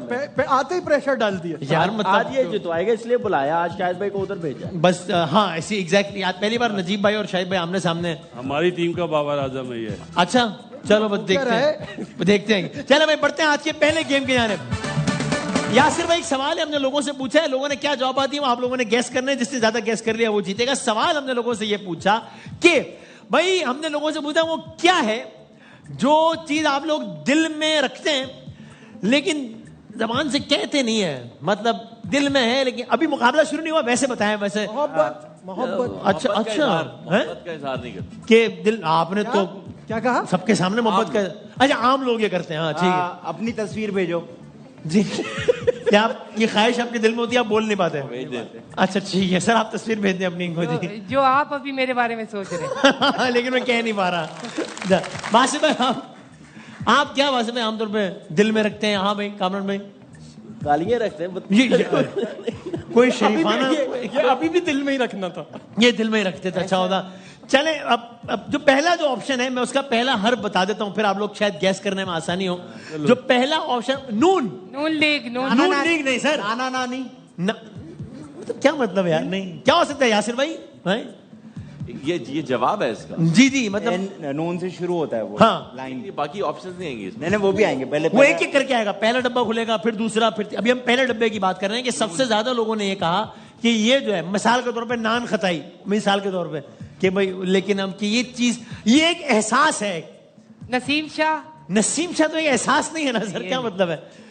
आते ही प्रेशर डाल दिया यार आज ये जितवाएगा इसलिए बुलाया, आज शाहिद भाई को उधर भेजा। बस हाँ ऐसी एग्जैक्टली। आज पहली बार नजीब भाई और शाहिद भाई आमने सामने। हमारी टीम का बाबर आजम है ये। अच्छा चलो बस देखते हैं। चलो भाई बढ़ते हैं आज के पहले गेम के जाने। यासिर भाई एक सवाल है, हमने लोगों से पूछा है, लोगों ने क्या जवाब आती है वो आप लोगों ने गैस करना है। जिसने ज्यादा गैस कर लिया वो जीतेगा। सवाल हमने लोगों से ये पूछा कि भाई हमने लोगों से पूछा वो क्या है जो चीज आप लोग दिल में रखते हैं लेकिन जबान से कहते नहीं है, मतलब दिल में है लेकिन अभी मुकाबला शुरू नहीं हुआ वैसे बताएं। वैसे मोहब्बत। अच्छा अच्छा मोहब्बत का इजहार नहीं करते। कि दिल आपने तो क्या कहा? सबके सामने मोहब्बत का। अच्छा आम लोग ये करते हैं। हाँ ठीक है। अपनी तस्वीर भेजो जी क्या आप ये ख्वाहिश आपके दिल में होती है, आप बोल नहीं पाते? भेज देते। अच्छा ठीक है सर, आप तस्वीर भेज दें अपनी इनको जी। जो आप अभी मेरे बारे में सोच रहे हैं। लेकिन मैं कह नहीं पा रहा। वासिफ भाई आप क्या वासिफ भाई आमतौर पे दिल में रखते हैं? हाँ भाई कामरान भाई गालियां रखते हैं ये कोई शरीफाना ये अभी भी दिल में ही रखना था। ये दिल में ही रखते थे। अच्छा होता। चले अब जो पहला जो ऑप्शन है मैं उसका पहला हर्फ बता देता हूँ, फिर आप लोग शायद गैस करने में आसानी हो। जो पहला ऑप्शन नून। नून लीग। नून लीग नहीं सर, नाना नानी तो क्या मतलब यार? नहीं क्या हो सकता है यासिर भाई? ये जवाब है इसका। जी जी, मतलब नून से शुरू होता है वो हाँ। लाइन। ये बाकी ऑप्शंस नहीं आएंगे इसमें। नहीं वो भी आएंगे, पहले वो एक एक करके आएगा। पहला डब्बा खुलेगा, फिर दूसरा, फिर अभी हम पहले डब्बे की बात कर रहे हैं कि सबसे ज्यादा लोगों ने ये कहा कि ये जो है मिसाल के तौर पे नान खताई, मिसाल के तौर पे कि भाई, लेकिन हम कि ये चीज, ये एक एहसास है। नसीम शाह, नसीम शाह तो एक एहसास नहीं है ना सर, क्या मतलब है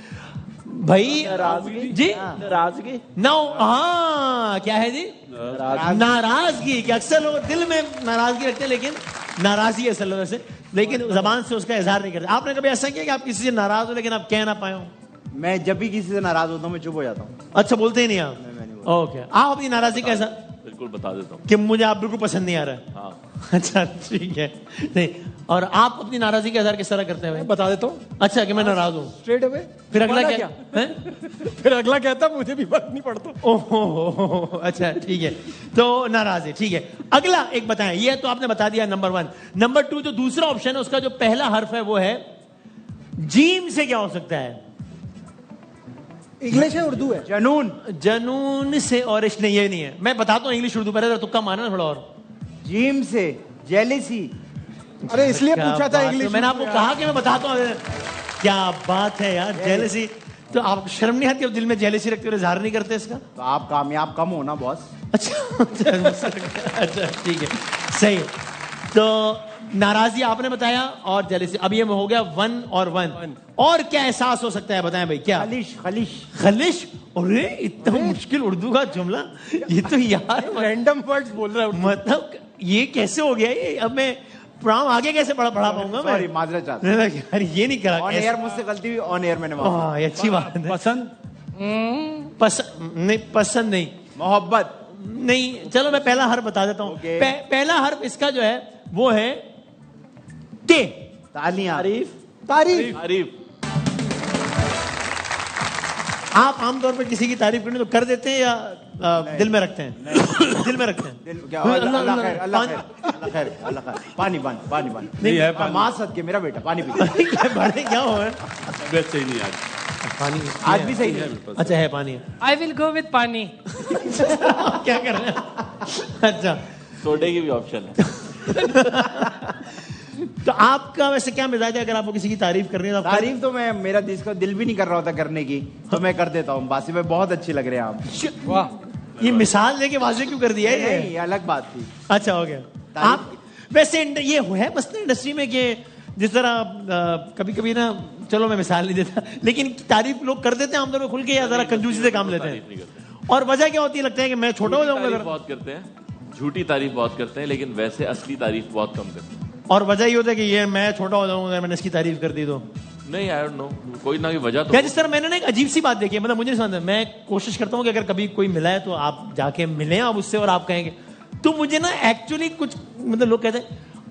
भाई? नाराजगी जी, नाराजगी नो, हाँ क्या है जी? नाराजगी। कि अक्सर लोग दिल में नाराजगी रखते हैं, लेकिन नाराजगी असल में से, लेकिन जबान से उसका इजहार नहीं करते। आपने कभी ऐसा किया कि आप किसी से नाराज हो लेकिन आप कह ना पाए हो? मैं जब भी किसी से नाराज होता हूँ मैं चुप हो जाता हूँ। अच्छा, बोलते ही नहीं आप? ओके, आप अपनी नाराजगी कैसा? बिल्कुल बता देता हूँ कि मुझे आप बिल्कुल पसंद नहीं आ रहा है। हाँ। अच्छा ठीक है, नहीं। और आप अपनी नाराजगी का इजहार किस तरह करते हैं भाई? बता देता हूँ अच्छा, कि मैं नाराज हूँ, स्ट्रेट अवे। फिर अगला क्या है? फिर अगला कहता मुझे भी फर्क नहीं पड़ता। ओहो, अच्छा ठीक है, तो नाराज है, ठीक है। अगला एक बताएं, ये तो आपने बता दिया नंबर 1। नंबर 2 जो दूसरा ऑप्शन है उसका जो पहला हर्फ है वो है जीम से। क्या हो सकता है? इंग्लिश है उर्दू है? जनून। जनून से और इश्क नहीं, ये नहीं है। मैं बताता हूँ इंग्लिश उर्दू, पहले तुक्का मारना थोड़ा और। जीम से जेलिसी। अरे इसलिए क्या पूछा था बात है, इंग्लिश। मैंने आपको कहा कि मैं बताता हूँ। क्या बात है यार, जेलसी। तो आप शर्म नहीं आती, दिल में जेलसी रखते हुए इजहार नहीं करते इसका? तो आप कामयाब कम हो ना बॉस। अच्छा अच्छा ठीक है, सही। तो नाराजगी आपने बताया और जेलसी। अब ये हो गया 1 और 1। और क्या एहसास हो सकता है बताएं भाई? क्या? खलिश। खलिश। खलिश। अरे इतना मुश्किल उर्दू का जुमला, ये तो यार रैंडम वर्ड्स बोल रहा है। मतलब ये कैसे हो गया ये? अब मैं प्रोग्राम आगे कैसे पढ़ा पाऊंगा मैं? सॉरी, माजरत चाहता नहीं, नहीं, यार ये नहीं करा। ऑन एयर मुझसे गलती हुई, ऑन एयर मैंने माफ। हाँ, ये अच्छी बात है। पसंद नहीं, पसंद नहीं, मोहब्बत नहीं। चलो मैं पहला हर्फ बता देता हूँ। Okay. पहला हर्फ इसका जो है वो है के। तालियां। तारीफ तारीफ। तारीफ। आप आमतौर पर किसी की तारीफ करनी तो कर देते हैं या दिल में रखते हैं? दिल में रखते हैं। दिल क्या अल्लाह अल्लाह खैर अल्लाह खैर अल्लाह खैर अल्लाह खैर पानी पानी पानी पानी नहीं है हाँ, पानी। माँ सद के मेरा बेटा पानी पी क्या बड़े क्या हो तबीयत सही नहीं आज। पानी आज भी सही नहीं अच्छा है पानी है। आई विल गो विद पानी। क्या कर रहे हैं? अच्छा सोडे की भी ऑप्शन है। तो आपका वैसे क्या मिजाज है अगर आपको किसी की तारीफ करनी है तो आप तारीफ तो मैं मेरा इसका दिल भी नहीं कर रहा होता करने की तो मैं कर देता हूँ बासी भाई बहुत अच्छी लग रहे हैं आप वाह ये मिसाल लेके वाजे क्यों कर दिया है ये? नहीं, ये अलग बात थी अच्छा हो गया। आप वैसे ये है मसला इंडस्ट्री में कि जिस तरह कभी कभी ना चलो मैं मिसाल नहीं देता लेकिन तारीफ लोग कर देते हैं आमतौर पर खुल के या जरा कंजूसी से काम लेते तारीफ नहीं हैं करते। और वजह क्या होती है लगता है कि मैं छोटा हो तारीफ जाऊंगा बहुत करते हैं, झूठी तारीफ बहुत करते हैं, लेकिन वैसे असली तारीफ बहुत कम करते हैं। और वजह ये होता है कि ये मैं छोटा हो जाऊंगा मैंने इसकी तारीफ कर दी तो नहीं, आई डोंट नो, कोई ना कोई वजह तो क्या जिस तरह मैंने ना एक अजीब सी बात देखी है मतलब मुझे नहीं समझ मैं कोशिश करता हूँ कि अगर कभी कोई मिला है तो आप जाके मिलें आप उससे और आप कहेंगे तो मुझे ना एक्चुअली कुछ मतलब लोग कहते हैं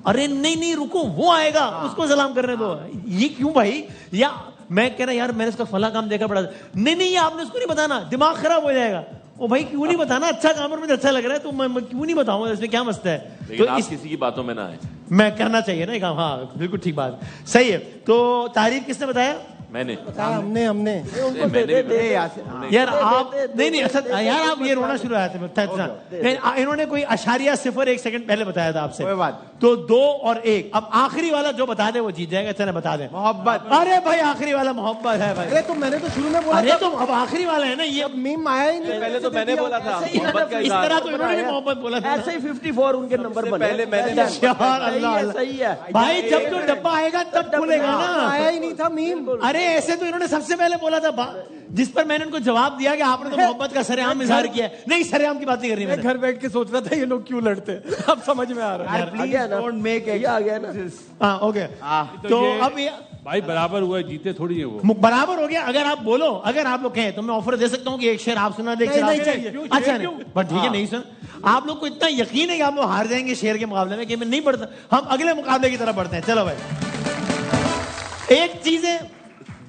अरे नहीं नहीं रुको वो आएगा उसको सलाम करने दो ये क्यों भाई या मैं कह रहा यार मैंने इसका फला काम देखा पड़ा नहीं नहीं ये आपने उसको नहीं बताना दिमाग खराब हो जाएगा ओ भाई क्यों नहीं बताना अच्छा काम और मुझे अच्छा लग रहा है तो मैं क्यों नहीं बताऊंगा इसमें क्या मसला है लेकिन तो आप किसी की बातों में ना आए। मैं करना चाहिए ना ये काम हाँ बिल्कुल ठीक बात सही है तो तारीफ किसने बताया मैंने हमने यार आप नहीं अच्छा यार आप ये रोना शुरू आया था इन्होंने कोई अशारिया 0.1 सेकंड पहले बताया था आपसे कोई बात तो 2 और 1 अब आखिरी वाला जो बता दे वो जीत जाएगा चले बता दें मोहब्बत अरे भाई आखिरी वाला मोहब्बत है भाई अरे तो मैंने तो शुरू में बोला अरे था तो अब आखिरी वाला है ना ये मीम आया ही नहीं पहले तो मैंने बोला था मोहब्बत का इस इजहार। तरह तो इन्होंने भी मोहब्बत बोला था ऐसे ही 54 उनके नंबर बने पहले मैंने यार अल्लाह सही है भाई जब तो डब्बा आएगा तब खुलेगा ना आया ही नहीं था मीम अरे ऐसे तो इन्होंने सबसे पहले बोला था जिस पर मैंने उनको जवाब दिया कि आपने तो मोहब्बत का सरेआम इजहार किया है नहीं सरेआम की बात नहीं करनी मैं मैंने घर बैठ के सोच रहा था ये लोग क्यों लड़ते हैं अब समझ में आ रहा है प्लीज डोंट मेक ये आ गया ना हाँ हो गया तो अब ये भाई बराबर हुआ है, जीते थोड़ी है वो। बराबर हो गया अगर आप बोलो अगर आप लोग कहें तो मैं ऑफर दे सकता हूँ कि एक शेर आप सुना दे एक शेर नहीं आप चाहिए। सुना। अच्छा नहीं बट ठीक है नहीं सुन आप लोग को इतना यकीन है कि आप लोग हार जाएंगे शेर के मुकाबले में कि मैं नहीं पढ़ता हम अगले मुकाबले की तरफ बढ़ते हैं चलो भाई एक चीज है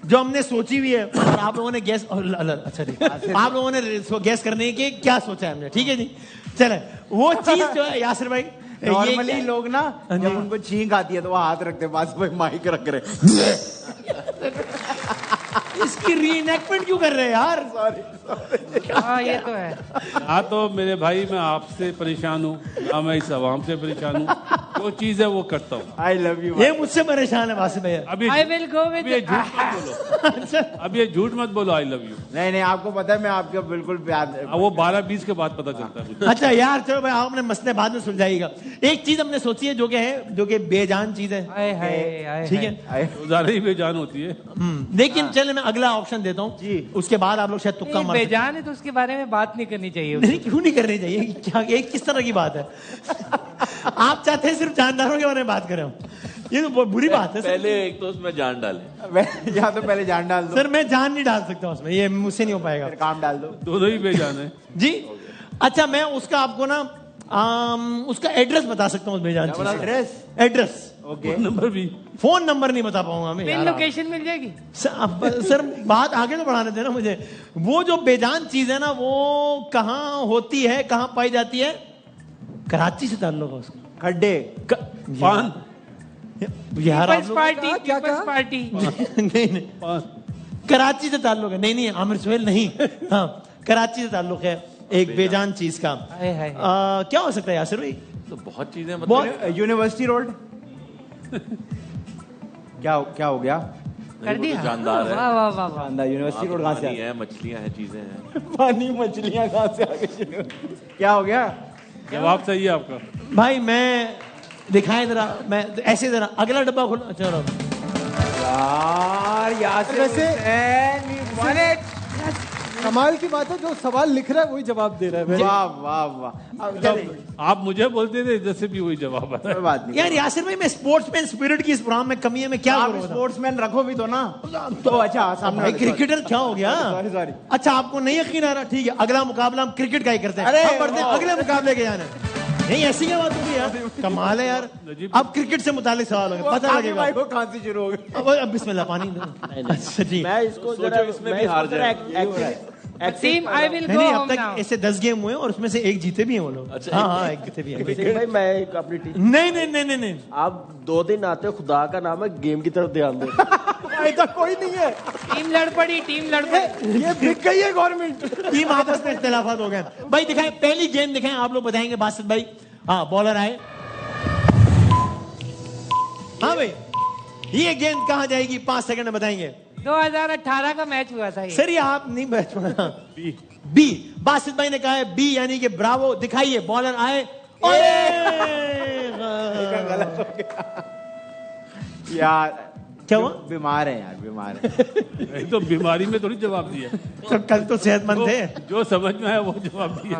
जो हमने सोची हुई है और आप लोगों ने गैस अच्छा ठीक आप लोगों ने गैस करने की क्या सोचा है हमने ठीक है जी चले वो चीज जो है यासिर भाई नॉर्मली लोग ना जब उनको छींक आती है तो वो हाथ रखते हैं पास भाई माइक रख रहे इसकी रीइनैक्टमेंट क्यों कर रहे हैं यार? हाँ ये तो है। हाँ तो मेरे भाई मैं आपसे परेशान हूँ ना मैं इस आवाम से परेशान हूँ। जो चीज़ है वो करता हूँ। I love you. ये मुझसे परेशान है वासिफ भैया। अभी I will go with अभी ये झूठ मत बोलो। अब ये झूठ मत बोलो आई लव यू। नहीं नहीं, आपको पता है मैं आपका बिल्कुल प्यार। वो 12-20 के बाद पता चलता है मुझे। अच्छा यार चलो भाई, आपने मसले बाद में सुलझाइएगा। एक चीज हमने सोची है जो कि बेजान चीज है, हाय हाय हाय ठीक है। ज़्यादा ही बेजान होती है। लेकिन चले मैं अगला ऑप्शन देता हूँ जी, उसके बाद आप लोग शायद तुक्का मार सकते हैं। बेजान है तो उसके बारे में बात नहीं करनी चाहिए। नहीं क्यों नहीं करनी चाहिए? क्या एक किस तरह की बात है? आप चाहते हैं सिर्फ जानदारों के बारे में बात करें हम? ये तो बहुत बुरी बात है सर। पहले एक तो उसमें जान डाले। या तो पहले जान डाल दो सर मैं जान नहीं डाल सकता उसमें, ये मुझसे नहीं हो पाएगा। काम डाल दो। दोनों ही बेजान है जी अच्छा, मैं उसका आपको ना उसका एड्रेस बता सकता हूँ बेजान चीज़ का। Address okay. नंबर भी। फोन नंबर नहीं बता पाऊंगा मैं पिन यार। लोकेशन मिल जाएगी। सर बात आगे तो बढ़ाने देना मुझे। वो जो बेजान चीज है ना वो कहाँ होती है, कहाँ पाई जाती है? कराची से ताल्लुक है उसका। खड्डे। पान। यार आप पीपल्स लोग पार्टी, क्या पीपल्स पार्टी। नहीं नहीं, कराची से ताल्लुक है। नहीं नहीं आमिर सुहेल नहीं, हाँ कराची से ताल्लुक है एक बेजान चीज का। हाय हाय। क्या हो सकता है यासिर भाई? तो बहुत चीजें यूनिवर्सिटी रोड। क्या हो गया? कर दिया। जानदार है। वाह वाह वाह वाह। अंदर यूनिवर्सिटी रोड कहाँ से पानी है, मछलियां हैं, चीजें हैं। पानी मछलियाँ कहाँ से आ गई? क्या हो गया? जवाब सही है आपका। भाई मैं दिखाएं जरा, मैं ऐसे जरा अगला डब्बा खोलो। चलो यार वैसे कमाल की बात है, जो सवाल लिख रहा है वही जवाब दे रहा है। वाह वाह वाह। अब चलिए, आप मुझे बोलते थे जैसे भी वही जवाब है। कोई बात नहीं यार यासिर भाई, मैं स्पोर्ट्समैन स्पिरिट की इस प्रोग्राम में कमी है, मैं क्या आप करूं बताओ? स्पोर्ट्समैन रखो भी तो ना। तो अच्छा सामने भाई वाले, क्रिकेटर क्या हो गया? सॉरी। अच्छा आपको नहीं यकीन आ रहा? ठीक है, अगला मुकाबला हम क्रिकेट का ही करते हैं। अरे, हम बढ़ते हैं अगले मुकाबले के जाना है। नहीं ऐसी क्या बात होगी यार, कमाल है यार। अब क्रिकेट से मुतालिक सवाल होंगे, पता आगे लगेगा। भाई को खांसी शुरू हो गई। अब बिस्मिल्लाह पानी दो। अच्छा जी। मैं इसको सोचो जरा इसमें भी हार जाए। टीम आई विल नहीं गो नहीं, होम अब तक नाउ। ऐसे 10 गेम हुए और उसमें से एक जीते भी हैं वो लोग। अच्छा, हाँ एक जीते भी हैं। भाई मैं एक अपनी टीम। नहीं नहीं नहीं नहीं नहीं, आप 2 दिन आते हो, खुदा का नाम है, गेम की तरफ ध्यान दो। ऐसा कोई नहीं है। टीम लड़ पड़ी, टीम लड़ पड़ी। ये बिक गई है गवर्नमेंट। टीम आपस में इख्तिलाफात हो गए। भाई दिखाएं, पहली गेंद दिखाएं, आप लोग बताएंगे बासित भाई। हाँ बॉलर आए। हाँ भाई ये गेंद कहाँ जाएगी? 5 सेकंड में बताएंगे। 2018 का मैच हुआ था ये। सर ये आप नहीं बैठ बी। बासित भाई ने कहा है बी, यानी कि ब्रावो। दिखाइए, बॉलर आए। गलत हो गया यार। क्या हुआ? बीमार है यार, बीमार है। तो बीमारी में थोड़ी जवाब दिया। तो कल तो सेहतमंद थे। जो समझ में आया वो जवाब दिया।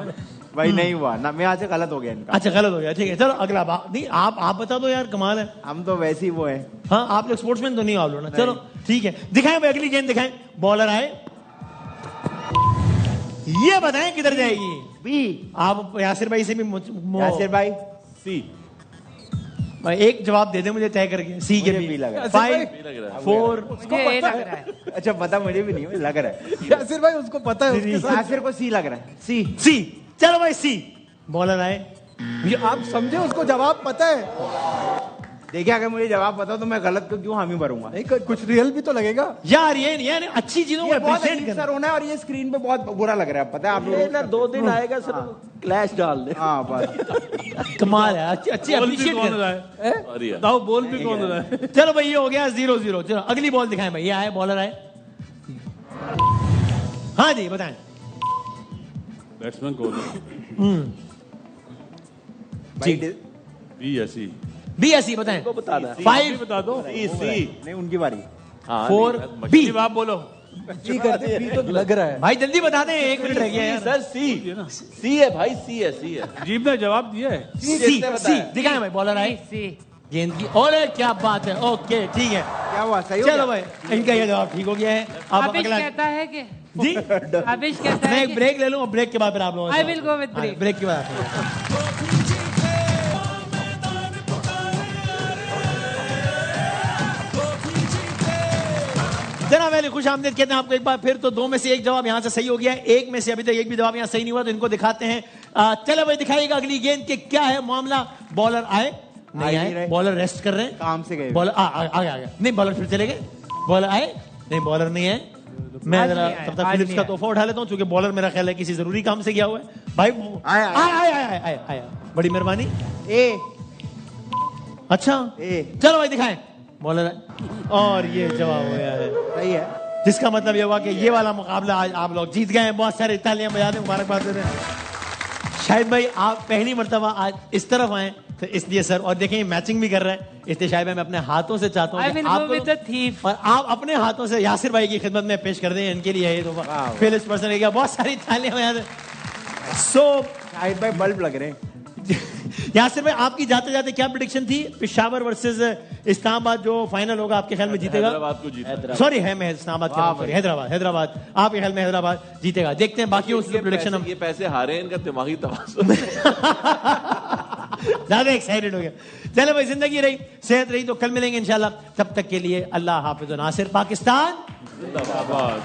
भाई नहीं हुआ ना, मैं आज से गलत हो गया इनका। अच्छा गलत हो गया, ठीक है। चलो अगला बात नहीं, आप बता दो यार, कमाल है। हम तो वैसे ही वो है। हाँ आप लोग स्पोर्ट्समैन तो नहीं हो आप लोग ना। चलो ठीक है, दिखाएं भाई अगली गेंद दिखाएं। बॉलर आए, ये बताएं किधर जाएगी? बी। आप यासिर भाई से भी यासिर भाई सी। भाई एक जवाब दे दे मुझे तय करके। सी के मुझे B लग रहा है। 5 4 मुझे ये लग रहा है। अच्छा पता मुझे भी नहीं, मुझे लग रहा है। यासिर भाई उसको पता है उसके साथ। यासिर को सी लग रहा है। सी। सी। चलो भाई सी। बॉलर आए। ये आप समझे, उसको जवाब पता है। देखिए अगर मुझे जवाब पता तो मैं गलत को क्यों हामी भरूंगा। नहीं कुछ रियल भी तो लगेगा यार ये अच्छी चीजों को ये बहुत appreciate अजीब करना। सा रोना है और ये स्क्रीन पे बहुत बुरा लग रहा है, पता है आप ये ना लोग। 2 दिन आएगा सर, क्लैश डाल दे। हाँ बस। कमाल है, अच्छी बॉल भी अप्रिशिएट कौन कर। रहा है? अरे यार। बताओ बॉल भी कौन रहा है? चलो भाई ये हो गया 0-0। चलो अगली बॉल दिखाएं भाई। ये आए, बॉलर आए। हाँ जी बताएं। बैट्समैन कौन है? बी या सी? बी या सी बताएं। बता दो। 5 बता दो। नहीं उनकी बारी। 4 बी। आप बोलो। बी करते बी तो लग रहा है। भाई जल्दी बता दें, 1 मिनट रह गया यार। सर सी है भाई, सी है। जीप ने जवाब दिया है। सी दिखाएं भाई। बॉलर आए, सी। गेंद की। ओले क्या बात है, ओके ठीक है। क्या हुआ, सही हो चलो गया? भाई इनका ये जवाब ठीक हो गया है। अब अभिष अगला कहता है कि जी अभिष कहता मैं है एक ब्रेक ले लूं और ब्रेक के बाद फिर आप लोग I will go with break. Break के बाद आते हैं। जनाब अली खुश आमदीद कहते हैं आपको एक बार फिर। तो 2 में से 1 जवाब यहाँ से सही हो गया है, 1 में से अभी तक एक भी जवाब यहाँ सही नहीं हुआ, तो इनको दिखाते हैं। चलो भाई दिखाइएगा अगली गेंद के क्या है मामला। बॉलर आए, नहीं आए, बॉलर रेस्ट कर रहे हैं। काम से गए। बॉलर आ गया नहीं, बॉलर फिर चले गए। बॉलर आए नहीं, बॉलर नहीं है। मैं आज जरा नहीं आया, तब तक आज फिलिप्स नहीं का आया। तोहफा उठा लेता हूँ, क्योंकि बॉलर मेरा ख्याल है किसी जरूरी काम से गया हुआ है। भाई आया, बड़ी मेहरबानी। ए अच्छा ए चलो भाई दिखाएं बॉलर है। और ये जवाब हो गया है, सही है। जिसका मतलब ये हुआ कि ये वाला मुकाबला आज आप लोग जीत गए हैं। बहुत सारे तालियां बजा दें, मुबारकबाद दे दें। शाहिद भाई आप पहली मर्तबा आज इस तरफ आए तो इसलिए सर, और देखें मैचिंग भी कर रहा है, इसलिए शाहिद भाई मैं अपने हाथों से चाहता I हूँ कि will go आप with the thief. और आप अपने हाथों से यासिर भाई की खिदमत में पेश कर दें इनके लिए ये तोहफा। फिलिप्स पर्सन है क्या, बहुत सारी तालियां बजा दें। सो शाहिद भाई बल्ब लग रहे हैं। यासिर भाई आपकी जाते जाते क्या प्रेडिक्शन थी? पेशावर वर्सेस इस्लामाबाद जो फाइनल होगा आपके ख्याल में जीतेगा? हैदराबाद को जीता सॉरी है, मैं इस्लामाबाद कह रहा हूं, sorry, हैदराबाद आपके ख्याल में हैदराबाद जीतेगा? देखते हैं बाकी उस प्रेडिक्शन हम ये पैसे हारे, इनका दिमागी तवाज़ुन ज्यादा एक्साइटेड हो गया। चलो भाई, जिंदगी रही, सेहत रही, तो कल मिलेंगे इंशाल्लाह। तब तक के लिए अल्लाह हाफिज। नासिर पाकिस्तान जिंदाबाद।